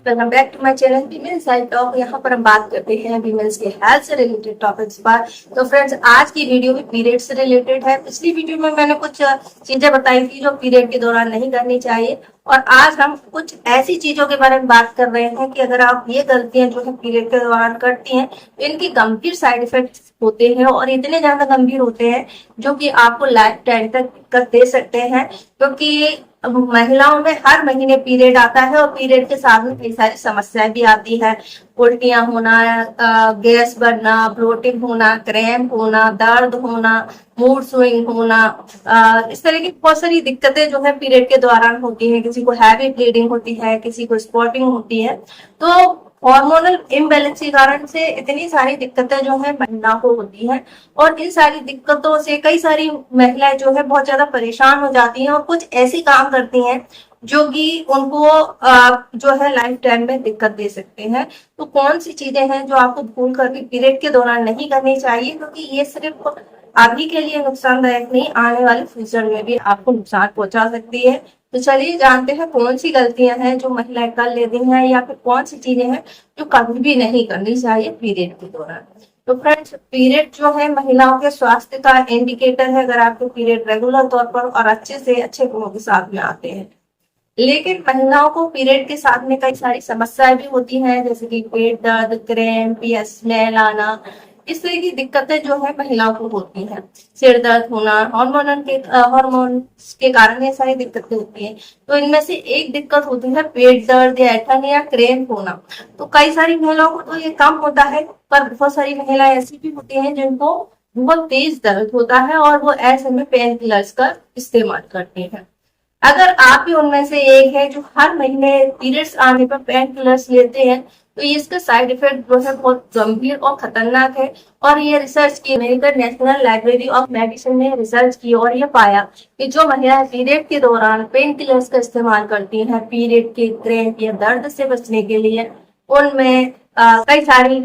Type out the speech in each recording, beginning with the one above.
Welcome back to my channel women's health talk. यहाँ पर हम बात करते हैं वीमेंस के हेल्थ से रिलेटेड टॉपिक्स पर। तो फ्रेंड्स, आज की वीडियो भी पीरियड से रिलेटेड है। पिछली वीडियो में मैंने कुछ चीजें बताई थी जो पीरियड के दौरान नहीं करनी चाहिए, और आज हम कुछ ऐसी चीजों के बारे में बात कर रहे हैं कि अगर आप ये गलतियां जो है पीरियड के दौरान करती हैं तो इनके गंभीर साइड इफेक्ट्स होते हैं, और इतने ज्यादा गंभीर होते हैं जो कि आपको लाइफ टाइम तक दिक्कत दे सकते हैं। क्योंकि अब महिलाओं में हर महीने पीरियड आता है, और पीरियड के साथ में कई सारी समस्याएं भी आती है। उल्टियां होना, गैस बनना, ब्लोटिंग होना, क्रैम्प होना, दर्द होना, मूड स्विंग होना, इस तरह की बहुत सारी दिक्कतें जो है पीरियड के दौरान होती है। किसी को हैवी ब्लीडिंग होती है, किसी को स्पॉटिंग होती है। तो हार्मोनल इम्बैलेंस के कारण से इतनी सारी दिक्कतें जो है महिलाओं को होती हैं, और इन सारी दिक्कतों से कई सारी महिलाएं जो है बहुत ज्यादा परेशान हो जाती हैं, और कुछ ऐसी काम करती हैं जो कि उनको जो है लाइफ टाइम में दिक्कत दे सकते हैं। तो कौन सी चीजें हैं जो आपको भूल कर भी पीरियड के दौरान नहीं करनी चाहिए, क्योंकि ये सिर्फ अभी के लिए नुकसानदायक नहीं, आने वाले फ्यूचर में भी आपको नुकसान पहुंचा सकती है। तो चलिए जानते हैं कौन सी गलतियां हैं जो महिलाएं कर लेती हैं, या फिर कौन सी चीजें हैं जो कभी भी नहीं करनी चाहिए पीरियड के दौरान। तो फ्रेंड्स, पीरियड जो है महिलाओं के स्वास्थ्य का इंडिकेटर है। अगर आपके पीरियड रेगुलर तौर पर और अच्छे से अच्छे गुणों के साथ में आते हैं, लेकिन महिलाओं को पीरियड के साथ में कई सारी समस्याएं भी होती हैं, जैसे कि पेट दर्द, क्रैम्प या स्मेल आना। इस तरह की दिक्कतें जो है महिलाओं को होती हैं। सिर दर्द होना, हार्मोन्स के कारण ये सारी दिक्कतें होती हैं। तो इनमें से एक दिक्कत होती है पेट दर्द या ऐठन या क्रैम्प होना। तो कई सारी महिलाओं को तो ये कम होता है, पर बहुत सारी महिलाएं ऐसी भी होती हैं जिनको बहुत तेज दर्द होता है, और वो ऐसे में पेन किलर्स का इस्तेमाल करती हैं। अगर आप भी उनमें से एक है जो हर महीने पीरियड्स आने पर पेन किलर्स लेते हैं, तो ये इसका साइड इफेक्ट जो है बहुत गंभीर और खतरनाक है। और ये रिसर्च की American national library of medicine ने रिसर्च की, और ये पाया कि जो महिलाएं पीरियड के दौरान पेन किलर्स का इस्तेमाल करती हैं पीरियड के क्रैम्प या दर्द से बचने के लिए, उनमें कई सारी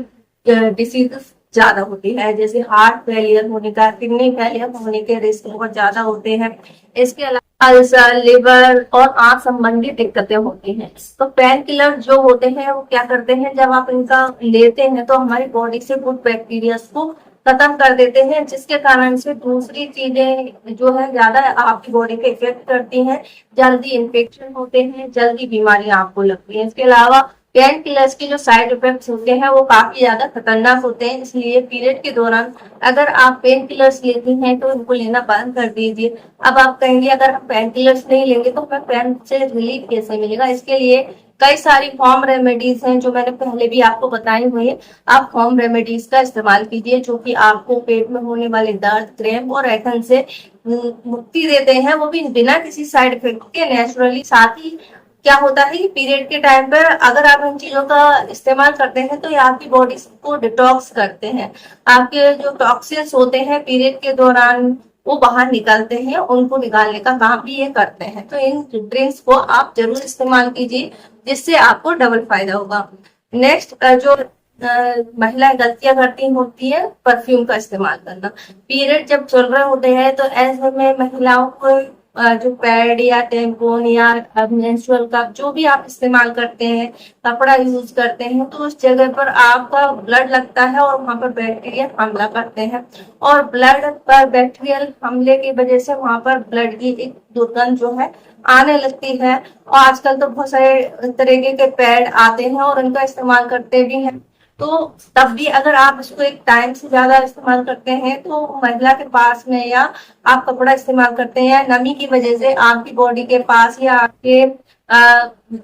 डिसीजेस ज्यादा होती है, जैसे हार्ट फेलियर होने का, किडनी फेलियर होने के रिस्क बहुत ज्यादा होते हैं। इसके अलावा अल्सर, लिवर और आंख संबंधी दिक्कतें होती हैं। तो पेन किलर जो होते हैं वो क्या करते हैं, जब आप इनका लेते हैं तो हमारी बॉडी से गुड बैक्टीरिया को खत्म कर देते हैं, जिसके कारण से दूसरी चीजें जो है ज्यादा आपकी बॉडी पे इफेक्ट करती हैं। जल्दी इन्फेक्शन होते हैं, जल्दी बीमारियां आपको लगती हैं। इसके अलावा पेन किलर्स के जो साइड इफेक्ट्स होते हैं वो काफी ज्यादा खतरनाक होते हैं। इसलिए पीरियड के दौरान अगर आप पेन किलर्स लेती हैं तो इनको लेना बंद कर दीजिए। अब आप कहेंगे अगर हम पेन किलर्स नहीं लेंगे तो हमें पेन से रिलीफ कैसे मिलेगा? इसके लिए कई सारी होम रेमेडीज हैं जो मैंने पहले भी आपको बताई हुई है। आप होम रेमेडीज का इस्तेमाल कीजिए जो कि आपको पेट में होने वाले दर्द, क्रैम्प और ऐठन से मुक्ति देते हैं, वो भी बिना किसी साइड इफेक्ट के, नेचुरली। साथ ही क्या होता है कि पीरियड के टाइम पर अगर आप इन चीजों का इस्तेमाल करते हैं तो ये आपकी बॉडी को डिटॉक्स करते हैं। आपके जो टॉक्सिन्स होते हैं पीरियड के दौरान वो बाहर निकलते हैं, उनको निकालने का काम भी ये करते हैं। तो इन ड्रिंक्स को आप जरूर इस्तेमाल कीजिए, जिससे आपको डबल फायदा होगा। नेक्स्ट जो महिलाएं गलतियां करती होती है परफ्यूम का इस्तेमाल करना। पीरियड जब चल रहे होते हैं तो ऐसे में महिलाओं को जो पैड या टेम्पोन या मेंस्ट्रुअल कप जो भी आप इस्तेमाल करते हैं, कपड़ा यूज करते हैं, तो उस जगह पर आपका ब्लड लगता है और वहां पर बैक्टीरिया हमला करते हैं, और ब्लड पर बैक्टीरियल हमले की वजह से वहां पर ब्लड की एक दुर्गंध जो है आने लगती है। और आजकल तो बहुत सारे तरीके के पैड आते हैं और उनका इस्तेमाल करते भी हैं। तो तब भी अगर आप इसको एक टाइम से ज्यादा इस्तेमाल करते हैं तो महिला के पास में, या आप कपड़ा इस्तेमाल करते हैं, नमी की वजह से आपकी बॉडी के पास या आपके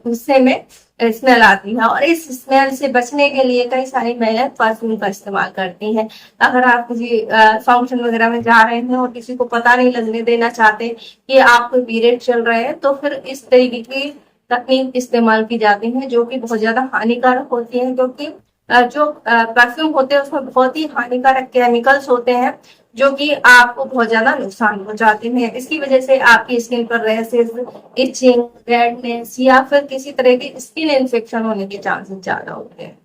हिस्से में स्मेल आती है, और इस स्मेल से बचने के लिए कई सारी महिलाएं परफ्यूम का इस्तेमाल करती हैं। अगर आप किसी फंक्शन वगैरह में जा रहे हैं और किसी को पता नहीं लगने देना चाहते कि आपको पीरियड चल रहे हैं, तो फिर इस तरीके की तकनीक इस्तेमाल की जाती है जो कि बहुत ज्यादा हानिकारक होती है। क्योंकि जो परफ्यूम होते हैं उसमें बहुत ही हानिकारक केमिकल्स होते हैं जो कि आपको बहुत ज्यादा नुकसान पहुंचाते हैं। इसकी वजह से आपकी स्किन पर रैशेस, इचिंग, रेडनेस या फिर किसी तरह की स्किन इन्फेक्शन होने के चांसेस ज्यादा होते हैं।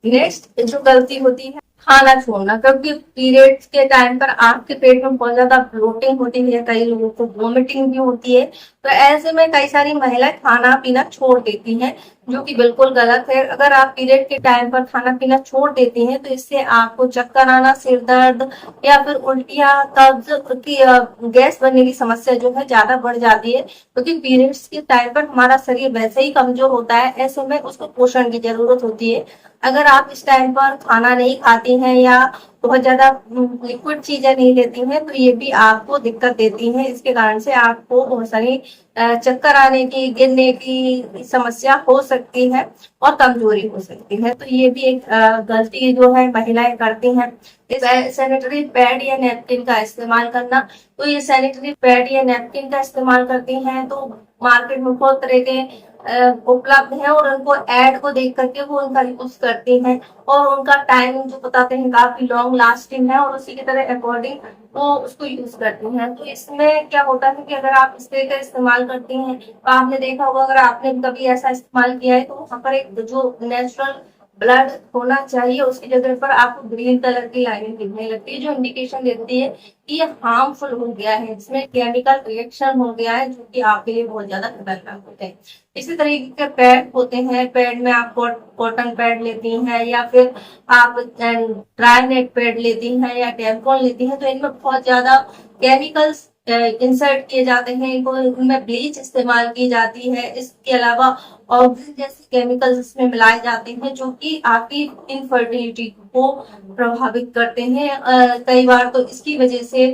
नेक्स्ट जो गलती होती है खाना छोड़ना, क्योंकि पीरियड्स के टाइम पर आपके पेट में बहुत ज्यादा ब्लोटिंग होती है, कई लोगों को वोमिटिंग भी होती है। तो ऐसे में कई सारी महिलाएं खाना पीना छोड़ देती हैं, जो कि बिल्कुल गलत है। अगर आप पीरियड के टाइम पर खाना पीना छोड़ देती हैं तो इससे आपको चक्कर आना, सिर दर्द या फिर उल्टियां, कब्ज की गैस बनने की समस्या जो है ज्यादा बढ़ जाती है, क्योंकि पीरियड्स के टाइम पर हमारा शरीर वैसे ही कमजोर होता है, ऐसे में उसको पोषण की जरूरत होती है। अगर आप इस टाइम पर खाना नहीं खाती हैं या बहुत ज्यादा लिक्विड चीजें नहीं लेती हैं तो ये भी आपको दिक्कत देती है। इसके कारण से आपको बहुत सारी चक्कर आने की, गिरने की समस्या हो सकती है और कमजोरी हो सकती है। तो ये भी एक गलती जो है महिलाएं करती हैं। इस सैनिटरी पैड या नैपकिन का इस्तेमाल करना, तो ये सैनिटरी पैड या नैपकिन का इस्तेमाल करती हैं तो मार्केट में बहुत तरह के उपलब्ध है और उनको एड को देख करके वो उनका यूज करती हैं और उनका टाइम जो बताते हैं काफी लॉन्ग लास्टिंग है और उसी की तरह अकॉर्डिंग वो उसको यूज करती हैं। तो इसमें क्या होता है कि अगर आप इस तरह का इस्तेमाल करती हैं तो आपने देखा होगा, अगर आपने कभी ऐसा इस्तेमाल किया है तो वहां पर एक जो नेचुरल ब्लड होना चाहिए उसकी जगह पर आपको ग्रीन कलर की लाइनिंग दिखने लगती है, जो इंडिकेशन देती है कि ये हार्मफुल हो गया है, इसमें केमिकल रिएक्शन हो गया है, जो कि आपके लिए बहुत ज्यादा खतरनाक होते हैं। इसी तरीके के पैड होते हैं, पैड में आप कॉटन पैड लेती हैं या फिर आप ड्राई नेट पैड लेती हैं या टेम्पॉन लेती हैं, तो इनमें बहुत ज्यादा केमिकल्स इंसर्ट किए जाते हैं, इनको इनमें ब्लीच इस्तेमाल की जाती है। इसके अलावा ऑक्सीजन जैसे केमिकल्स इसमें मिलाए जाते हैं जो कि आपकी इनफर्टिलिटी को प्रभावित करते हैं। कई बार तो इसकी वजह से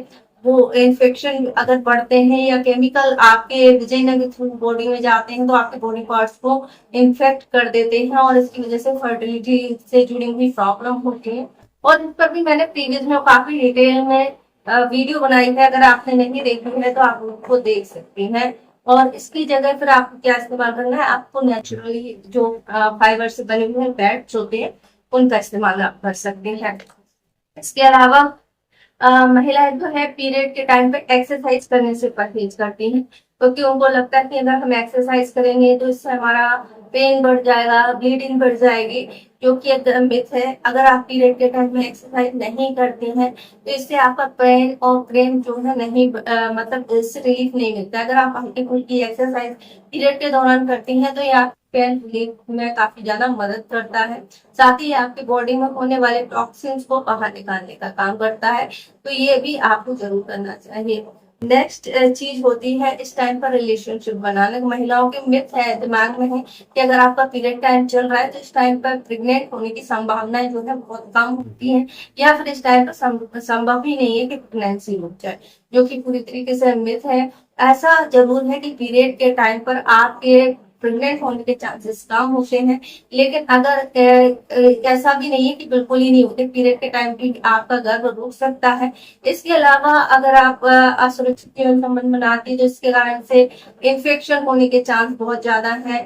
वो इन्फेक्शन अगर बढ़ते हैं या केमिकल आपके विजाइना के थ्रू बॉडी में जाते हैं तो आपके बॉडी पार्ट्स को इन्फेक्ट कर देते हैं और इसकी वजह से फर्टिलिटी से जुड़ी हुई प्रॉब्लम होती है। और इस पर भी मैंने प्रीवियस में काफी डिटेल में वीडियो बनाई है, अगर आपने नहीं देखी है तो आप उसको देख सकती हैं। और इसकी जगह फिर आपको क्या इस्तेमाल करना है, आपको नेचुरली जो फाइबर से बने हुए पैड्स होते हैं उनका इस्तेमाल आप कर सकते हैं। इसके अलावा महिलाएं जो है पीरियड के टाइम पे एक्सरसाइज करने से परहेज करती हैं, क्योंकि उनको लगता है कि अगर हम एक्सरसाइज करेंगे तो इससे हमारा पेन बढ़ जाएगा, ब्लीडिंग बढ़ जाएगी, जो कि एक मिथ है। अगर आप पीरियड के टाइम में एक्सरसाइज नहीं करती हैं तो इससे आपका पेन और क्रेम जो है नहीं मतलब इससे रिलीफ नहीं मिलता। अगर आप हल्की फुल्की एक्सरसाइज पीरियड के दौरान करती हैं तो ये आप पेन रिलीफ में काफी ज्यादा मदद करता है, साथ ही आपकी बॉडी में होने वाले टॉक्सिन्स को बाहर निकालने का काम करता है। तो ये भी आपको जरूर करना चाहिए। नेक्स्ट चीज होती है इस टाइम पर रिलेशनशिप बनाना। महिलाओं के मिथ है, दिमाग में है कि अगर आपका पीरियड टाइम चल रहा है तो इस टाइम पर प्रेग्नेंट होने की संभावनाएं जो है बहुत कम होती हैं, या फिर इस टाइम पर संभव ही नहीं है कि प्रेगनेंसी रुक जाए, जो कि पूरी तरीके से मिथ है। ऐसा जरूर है कि पीरियड के टाइम पर आपके प्रेग्नेंट होने के चांसेस कम होते हैं, लेकिन अगर ऐसा भी नहीं है कि बिल्कुल ही नहीं होते, पीरियड के टाइम भी आपका गर्भ रुक सकता है। इसके अलावा अगर आप असुरक्षित यौन संबंध बनाती है जिसके कारण से इन्फेक्शन होने के चांस बहुत ज्यादा है,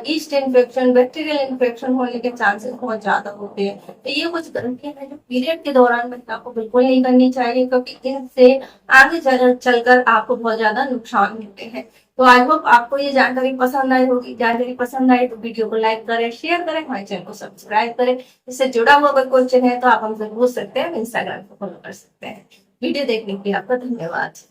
ईस्ट इन्फेक्शन, बैक्टीरियल इन्फेक्शन होने के चांसेस बहुत ज्यादा होते हैं। तो ये कुछ गलतियां हैं जो पीरियड के दौरान महिला को बिल्कुल नहीं करनी चाहिए, क्योंकि इनसे आगे चलकर आपको बहुत ज्यादा नुकसान होते हैं। तो आई होप आपको ये जानकारी पसंद आई होगी। जानकारी पसंद आई तो वीडियो को लाइक करें, शेयर करें, हमारे चैनल को सब्सक्राइब करें। इससे जुड़ा हुआ कोई क्वेश्चन है तो आप हमसे पूछ सकते हैं, इंस्टाग्राम पर फॉलो कर सकते हैं। वीडियो देखने के लिए आपका धन्यवाद।